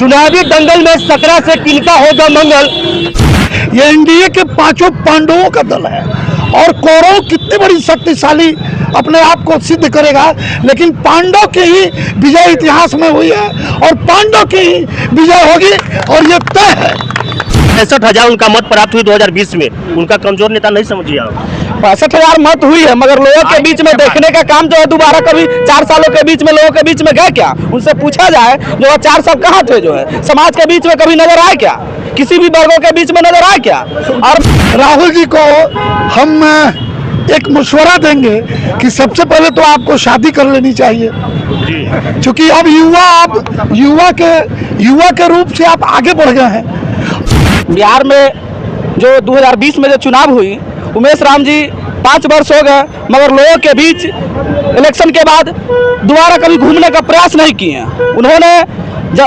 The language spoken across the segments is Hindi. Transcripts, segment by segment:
चुनावी दंगल में सकरा से किनका होगा मंगल। ये एनडीए के पांचों पांडवों का दल है और कौरव कितनी बड़ी शक्तिशाली अपने आप को सिद्ध करेगा, लेकिन पांडव की ही विजय इतिहास में हुई है और पांडव की ही विजय होगी और ये तय है। 65,000 उनका मत प्राप्त हुई 2020 में, उनका कमजोर नेता नहीं समझिए आप। 65,000 मत हुई है, मगर लोगों के बीच में देखने का काम जो है दोबारा कभी 4 सालों के बीच में लोगों के बीच में गए क्या? उनसे पूछा जाए जो 4 साल कहाँ थे, जो है समाज के बीच में कभी नजर आए क्या? किसी भी वर्गों के बीच में नजर आए क्या? और राहुल जी को हम एक मशवरा देंगे कि सबसे पहले तो आपको शादी कर लेनी चाहिए, क्योंकि अब युवा के रूप से आप आगे बढ़ गए हैं। बिहार में जो 2020 में जो चुनाव हुई, उमेश राम जी 5 वर्ष हो गए, मगर लोगों के बीच इलेक्शन के बाद दोबारा कभी घूमने का प्रयास नहीं किए। उन्होंने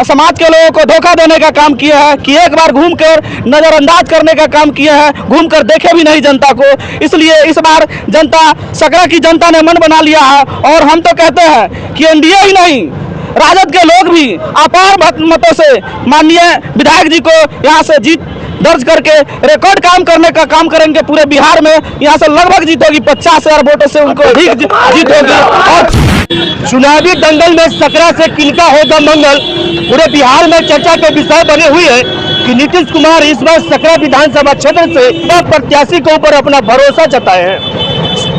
समाज के लोगों को धोखा देने का काम किया है कि एक बार घूमकर नजरअंदाज करने का काम किया है, घूमकर देखे भी नहीं जनता को। इसलिए इस बार जनता, सकरा की जनता ने मन बना लिया है और हम तो कहते हैं कि एनडीए ही नहीं, राजद के लोग भी अपार मतों से माननीय विधायक जी को यहाँ से जीत दर्ज करके रिकॉर्ड काम करने का काम करेंगे। पूरे बिहार में यहाँ से लगभग जीत होगी, 50,000 वोटों से उनको अधिक जीत होगी। और चुनावी दंगल में सकरा से किनका होगा मंगल, पूरे बिहार में चर्चा के विषय बने हुए है कि नीतीश कुमार इस बार सकरा विधानसभा क्षेत्र से प्रत्याशी के ऊपर अपना भरोसा जताए हैं।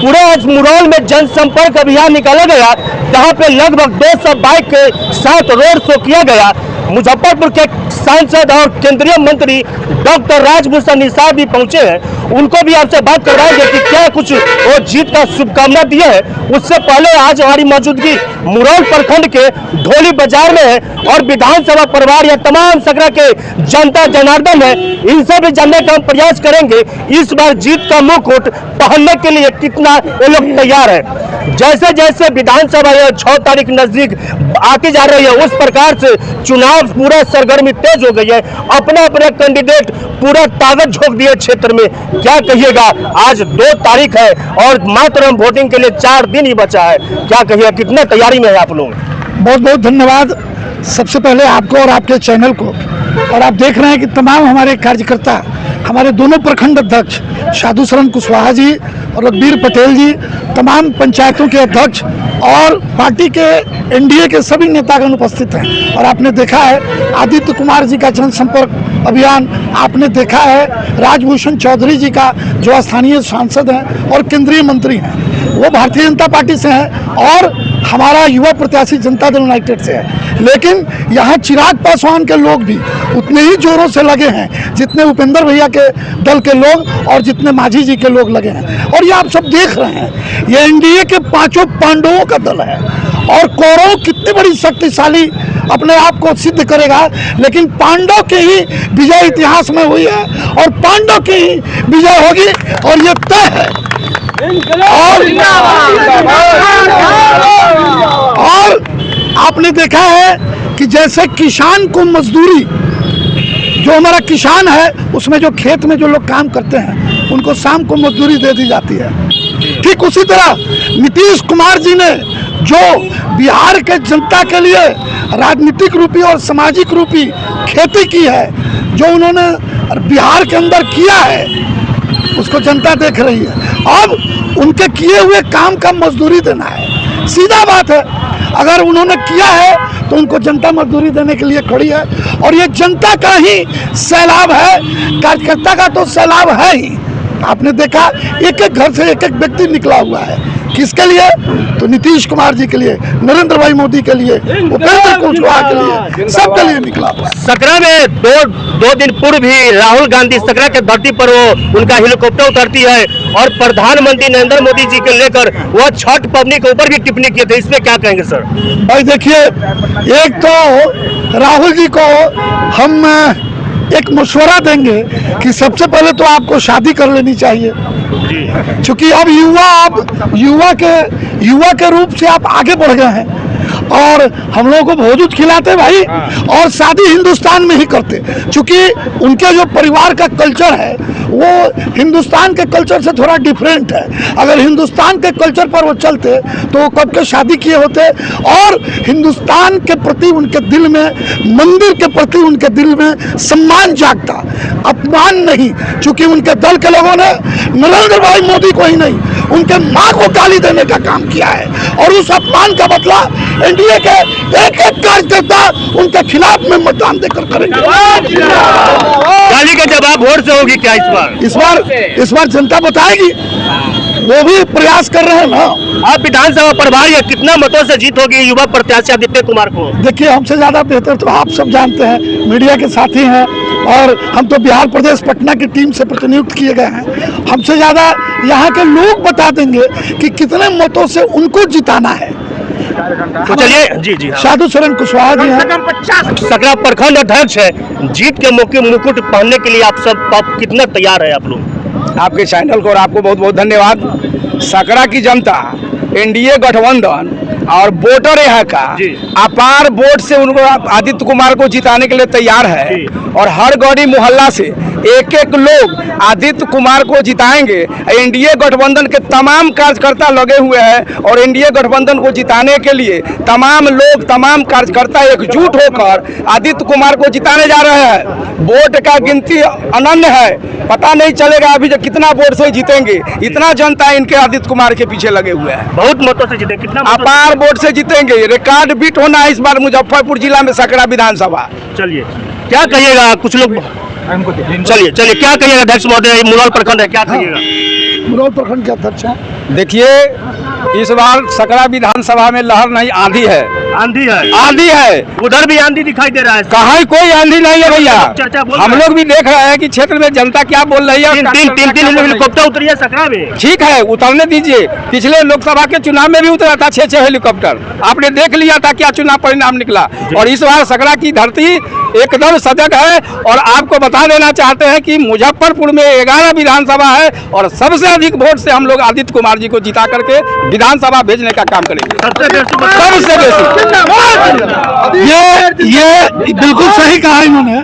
पूरे मुरौल में जनसंपर्क अभियान निकाला गया, जहां पे लगभग 200 बाइक के साथ रोड शो किया गया। मुजफ्फरपुर के सांसद और केंद्रीय मंत्री डॉक्टर राजभूषण निषाद भी पहुंचे हैं, उनको भी आपसे बात करवाएंगे कि क्या कुछ वो जीत का शुभकामना दिए है। उससे पहले आज हमारी मौजूदगी मुरौल प्रखंड के ढोली बाजार में है और विधानसभा परिवार या तमाम सकरा के जनता जनार्दन है, इनसे भी जानने का हम प्रयास करेंगे इस बार जीत का मुकुट पहनने के लिए कितना ये लोग तैयार है। जैसे जैसे विधानसभा 6 तारीख नजदीक आती जा रही है, उस प्रकार से चुनाव पूरा सरगर्मी तेज हो गई है। अपने अपने कैंडिडेट पूरा ताकत झोंक दिए क्षेत्र में। क्या कहिएगा, आज 2 तारीख है और मात्र वोटिंग के लिए 4 दिन ही बचा है, क्या कहिएगा, कितने तैयारी में है आप लोग? बहुत बहुत धन्यवाद सबसे पहले आपको और आपके चैनल को। और आप देख रहे हैं कि तमाम हमारे कार्यकर्ता, हमारे दोनों प्रखंड अध्यक्ष साधु शरण कुशवाहा जी और रघुवीर पटेल जी, तमाम पंचायतों के अध्यक्ष और पार्टी के एनडीए के सभी नेतागण उपस्थित हैं। और आपने देखा है आदित्य कुमार जी का जनसंपर्क अभियान, आपने देखा है राजभूषण चौधरी जी का जो स्थानीय सांसद हैं और केंद्रीय मंत्री हैं, वो भारतीय जनता पार्टी से हैं और हमारा युवा प्रत्याशी जनता दल यूनाइटेड से है। लेकिन यहाँ चिराग पासवान के लोग भी उतने ही जोरों से लगे हैं जितने उपेंद्र भैया के दल के लोग और जितने माझी जी के लोग लगे हैं। और ये आप सब देख रहे हैं, ये एनडीए के पांचों पांडवों का दल है और कौरव कितनी बड़ी शक्तिशाली अपने आप को सिद्ध करेगा, लेकिन पांडव की ही विजय इतिहास में हुई है और पांडव की ही विजय होगी और ये तय है। और आपने देखा है कि जैसे किसान को मजदूरी, जो हमारा किसान है उसमें जो खेत में जो लोग काम करते हैं उनको शाम को मजदूरी दे दी जाती है, ठीक उसी तरह नीतीश कुमार जी ने जो बिहार के जनता के लिए राजनीतिक रूपी और सामाजिक रूपी खेती की है, जो उन्होंने बिहार के अंदर किया है, उसको जनता देख रही है। अब उनके किए हुए काम का मजदूरी देना है, सीधा बात है। अगर उन्होंने किया है तो उनको जनता मजदूरी देने के लिए खड़ी है और ये जनता का ही सैलाब है, कार्यकर्ता का तो सैलाब है ही। आपने देखा एक एक घर से एक एक व्यक्ति निकला हुआ है, किसके लिए? तो नीतीश कुमार जी के लिए, नरेंद्र भाई मोदी के लिए, उपेंद्र कुशवाहा के लिए, सबके लिए निकला हुआ है। सकरा में दो दिन पूर्व भी राहुल गांधी सकरा के धरती पर वो उनका हेलीकॉप्टर उतरती है और प्रधानमंत्री नरेंद्र मोदी जी के लेकर वह छठ पवनी के ऊपर भी टिप्पणी किए थे, इसमें क्या कहेंगे सर? भाई देखिए, एक तो राहुल जी को हम एक मशवरा देंगे कि सबसे पहले तो आपको शादी कर लेनी चाहिए, क्योंकि अब युवा के रूप से आप आगे बढ़ गए हैं और हम लोगों को भोजूद खिलाते भाई, और शादी हिंदुस्तान में ही करते, क्योंकि उनके जो परिवार का कल्चर है वो हिंदुस्तान के कल्चर से थोड़ा डिफरेंट है। अगर हिंदुस्तान के कल्चर पर वो चलते तो वो कब के शादी किए होते, और हिंदुस्तान के प्रति उनके दिल में, मंदिर के प्रति उनके दिल में सम्मान जागता, अपमान नहीं। क्योंकि उनके दल के लोगों ने नरेंद्र भाई मोदी को ही नहीं, उनके माँ को गाली देने का काम किया है, और उस अपमान का बदला एनडीए के एक एक कार्यकर्ता उनके खिलाफ में मतदान देकर करेंगे। गाली का जवाब वोट से होगी क्या इस बार जनता बताएगी, वो भी प्रयास कर रहे हैं ना। आप विधानसभा प्रभारी है, कितना मतों से जीत होगी युवा प्रत्याशी आदित्य कुमार को? देखिए, हमसे ज्यादा बेहतर तो आप सब जानते हैं, मीडिया के साथी हैं, और हम तो बिहार प्रदेश पटना की टीम से प्रतिनियुक्त किए गए हैं। हमसे ज्यादा यहाँ के लोग बता देंगे कि कितने मतों से उनको जिताना है। तो चलिए जी हाँ। साधु शरण कुशवाहा जी हैं, सकरा प्रखंड अध्यक्ष है, जीत के मौके मुकुट पहनने के लिए आप कितना तैयार है आप लोग? आपके चैनल को और आपको बहुत बहुत धन्यवाद। सकरा की जनता एनडीए गठबंधन और वोटर यहाँ का अपार वोट से उनको आदित्य कुमार को जिताने के लिए तैयार है, और हर गौड़ी मोहल्ला से एक एक लोग आदित्य कुमार को जिताएंगे। एनडीए गठबंधन के तमाम कार्यकर्ता लगे हुए हैं, और एनडीए गठबंधन को जिताने के लिए तमाम लोग, तमाम कार्यकर्ता एकजुट होकर आदित्य कुमार को जिताने जा रहे हैं। वोट का गिनती अनन्य है, पता नहीं चलेगा अभी जो कितना वोट से जीतेंगे। इतना जनता इनके आदित्य कुमार के पीछे लगे हुए हैं। बहुत मतों से जीते, कितना अपार वोट से जीतेंगे। रिकॉर्ड बीट होना है इस बार मुजफ्फरपुर जिला में सकरा विधानसभा। चलिए क्या कहिएगा, कुछ लोग चलिए क्या कहिएगा अध्यक्ष महोदय, मुरौल प्रखंड है, क्या कहिएगा? मुरौल प्रखंड के अध्यक्ष हैं। देखिए, इस बार सकरा विधानसभा में लहर नहीं, आंधी है। आंधी है, उधर भी आंधी दिखाई दे रहा है। कहाँ कोई आंधी नहीं है भैया। हम लोग भी देख रहे हैं कि क्षेत्र में जनता क्या बोल रही है। तीन हेलीकॉप्टर उतरी है सकरा में। ठीक है, उतरने दीजिए। पिछले लोकसभा के चुनाव में भी उतरा था 6 हेलीकॉप्टर, आपने देख लिया था क्या चुनाव परिणाम निकला। और इस बार सकरा की धरती एकदम सजग है, और आपको बता देना चाहते हैं कि मुजफ्फरपुर में 11 विधानसभा है, और सबसे अधिक वोट से हम लोग आदित्य कुमार जी को जिता करके विधानसभा भेजने का काम करेंगे। सबसे बेसी। ये बिल्कुल सही कहा इन्होंने।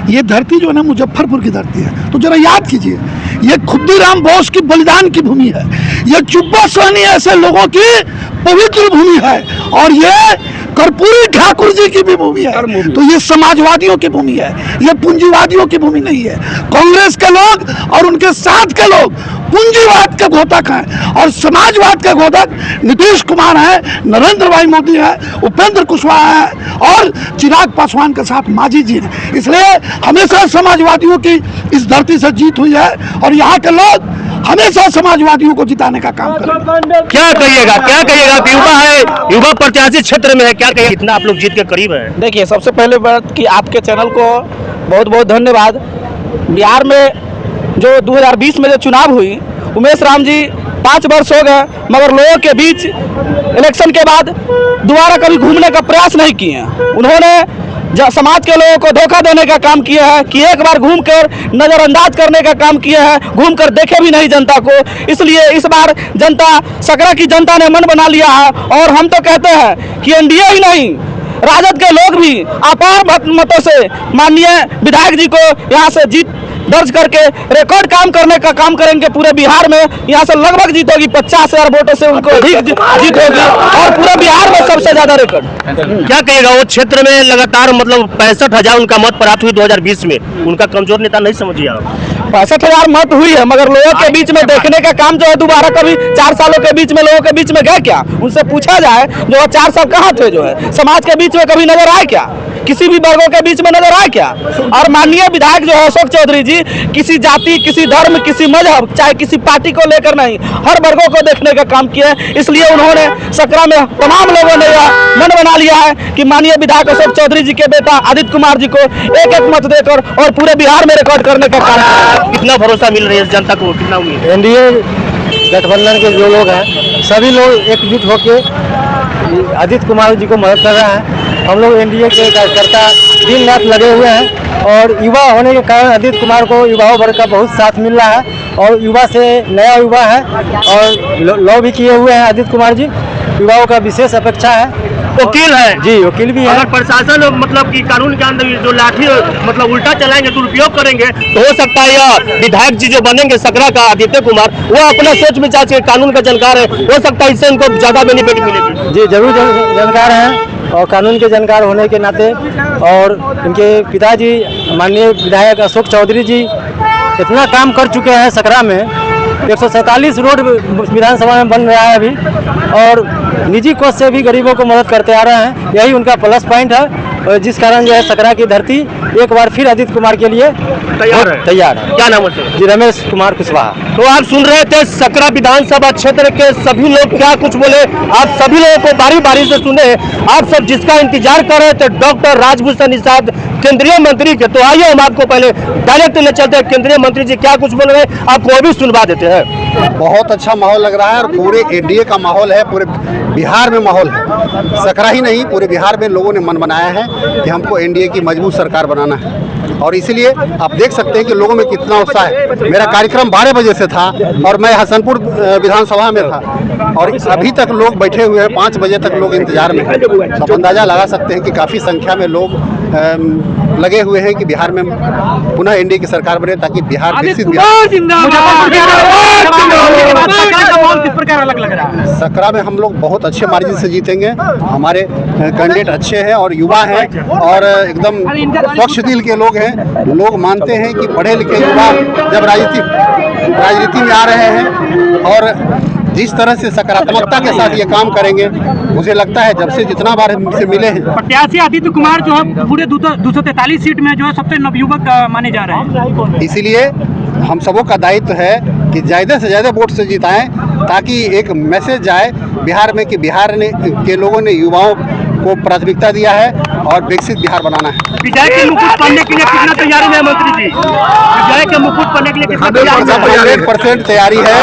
ये धरती जो है ना मुजफ्फरपुर की धरती है, तो जरा याद कीजिए, ये खुद्दीराम बोस की बलिदान की भूमि है, ये जुब्बा सहनी ऐसे लोगों की पवित्र भूमि है, और ये कर्पूरी ठाकुर जी की भी भूमि है। तो ये समाजवादियों की भूमि है, ये पूंजीवादियों की भूमि नहीं है। कांग्रेस के लोग और उनके साथ के लोग पूंजीवाद के घोतक हैं, और समाजवाद के घोतक नीतीश कुमार है, नरेंद्र भाई मोदी है, उपेंद्र कुशवाहा है, और चिराग पासवान के साथ मांझी जी हैं। इसलिए हमेशा समाजवादियों की इस धरती से जीत हुई है, और यहाँ के लोग हमेशा समाजवादियों को जिताने का काम करेंगे। क्या कहिएगा युवा है, युवा प्रत्याशी क्षेत्र में है, क्या कहिए, कितना आप लोग जीत के करीब है? देखिए, सबसे पहले बात कि आपके चैनल को बहुत बहुत धन्यवाद। बिहार में जो 2020 में जो चुनाव हुई, उमेश राम जी 5 वर्ष हो गए, मगर लोगों के बीच इलेक्शन के बाद दोबारा कभी घूमने का प्रयास नहीं किए। उन्होंने समाज के लोगों को धोखा देने का काम किया है, कि एक बार घूमकर नजरअंदाज करने का काम किया है, घूमकर देखे भी नहीं जनता को। इसलिए इस बार जनता, सकरा की जनता ने मन बना लिया है, और हम तो कहते हैं कि एनडीए ही नहीं, राजद के लोग भी अपार मतों से माननीय विधायक जी को यहाँ से जीत दर्ज करके रिकॉर्ड काम करने का काम करेंगे। पूरे बिहार में यहाँ से लगभग जीत होगी, 50,000 वोटों से उनको अधिक जीत होगी, और पूरे बिहार में सबसे ज्यादा रिकॉर्ड। क्या कहिएगा, वो क्षेत्र में लगातार मतलब 65,000 उनका मत प्राप्त हुई 2020 में, उनका कमजोर नेता नहीं समझिए आप? 65,000 मत हुई है, मगर लोगों के बीच में देखने का काम जो है, दोबारा कभी 4 सालों के बीच में लोगों के बीच में गए क्या? उनसे पूछा जाए, जो 4 साल कहाँ थे, जो है समाज के बीच में कभी नजर आए क्या? किसी भी वर्गों के बीच में नजर आए क्या? और माननीय विधायक जो है अशोक चौधरी जी, किसी जाति, किसी धर्म, किसी मजहब, चाहे किसी पार्टी को लेकर नहीं, हर वर्गों को देखने का काम किया है। इसलिए उन्होंने सकरा में तमाम लोगों ने यह मन बना लिया है कि माननीय विधायक अशोक चौधरी जी के बेटा आदित्य कुमार जी को एक एक मत देकर और पूरे बिहार में रिकॉर्ड करने का काम। कितना भरोसा मिल रही है जनता को, कितना उम्मीद? एनडीए गठबंधन के जो लोग हैं, सभी लोग एकजुट होकर आदित्य कुमार जी को मदद कर रहे हैं। हम लोग एनडीए के कार्यकर्ता दिन रात लगे हुए हैं, और युवा होने के कारण आदित्य कुमार को युवाओं वर्ग का बहुत साथ मिल रहा है, और युवा से नया युवा है, और लॉ भी किए हुए हैं आदित्य कुमार जी। युवाओं का विशेष अपेक्षा है। वकील है जी, वकील भी है। अगर प्रशासन मतलब कि कानून के अंदर जो लाठी मतलब उल्टा चलाएंगे, दुरुपयोग करेंगे, तो हो सकता है यह विधायक जी जो बनेंगे सकरा का आदित्य कुमार, वो अपना सोच विचार से कानून का जानकार है, हो सकता है इससे उनको ज्यादा बेनिफिट मिलेगी। जी जरूर जानकार हैं, और कानून के जानकार होने के नाते, और इनके पिताजी माननीय विधायक अशोक चौधरी जी इतना काम कर चुके हैं सकरा में। 147 रोड विधानसभा में बन रहा है अभी, और निजी कोष से भी गरीबों को मदद करते आ रहे हैं। यही उनका प्लस पॉइंट है, जिस कारण जो है सकरा की धरती एक बार फिर आदित्य कुमार के लिए तैयार है। क्या नाम है? जी रमेश कुमार कुशवाहा। तो आप सुन रहे थे सकरा विधानसभा क्षेत्र के सभी लोग क्या कुछ बोले, आप सभी लोगों को बारी बारी से सुने। आप सब जिसका इंतजार कर रहे थे डॉक्टर राजभूषण निषाद केंद्रीय मंत्री के, तो आइए हम आपको पहले डायरेक्ट ले चलते हैं, केंद्रीय मंत्री जी क्या कुछ बोल रहे हैं आपको वो भी सुनवा देते हैं। बहुत अच्छा माहौल लग रहा है, और पूरे एनडीए का माहौल है, पूरे बिहार में माहौल है। सकरा ही नहीं, पूरे बिहार में लोगों ने मन बनाया है कि हमको एनडीए की मजबूत सरकार बनाना है, और इसीलिए आप देख सकते हैं कि लोगों में कितना उत्साह है। मेरा कार्यक्रम 12 बजे से था और मैं हसनपुर विधानसभा में था, और अभी तक लोग बैठे हुए हैं, 5 बजे तक लोग इंतजार में हैं। आप अंदाजा लगा सकते हैं कि काफ़ी संख्या में लोग लगे हुए हैं कि बिहार में पुनः एनडीए की सरकार बने, ताकि बिहार विकसित सकरा में हम लोग बहुत अच्छे मार्जिन से जीतेंगे। हमारे कैंडिडेट अच्छे हैं और युवा हैं, और एकदम स्वच्छ दिल के लोग हैं। लोग मानते हैं कि पढ़े लिखे युवा जब राजनीति में आ रहे हैं, और जिस तरह से सकारात्मकता के साथ ये काम करेंगे, मुझे लगता है जब से जितना बार हमसे मिले हैं। प्रत्याशी आदित्य कुमार जो है पूरे 243 सीट में जो है सबसे नवयुवक माने जा रहे हैं, इसीलिए हम सबों का दायित्व है कि ज़्यादा से ज़्यादा वोट से जिताएं, ताकि एक मैसेज जाए बिहार में कि बिहार के लोगों ने युवाओं को प्राथमिकता दिया है और विकसित बिहार बनाना है। विजय के मुकुट पढ़ने के लिए कितना तैयारी है मंत्री जी? विजय के मुकुट पढ़ने के लिए कितना तैयारी है? 100% तैयारी है।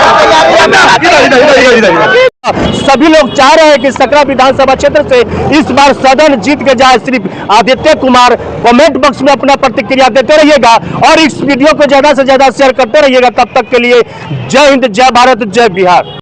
सभी लोग चाह रहे हैं कि सकरा विधानसभा क्षेत्र से इस बार सदन जीत के जाए सिर्फ आदित्य कुमार। कमेंट बॉक्स में अपना प्रतिक्रिया देते रहिएगा और इस वीडियो को ज्यादा से ज्यादा शेयर करते रहिएगा। तब तक के लिए जय हिंद, जय भारत, जय बिहार।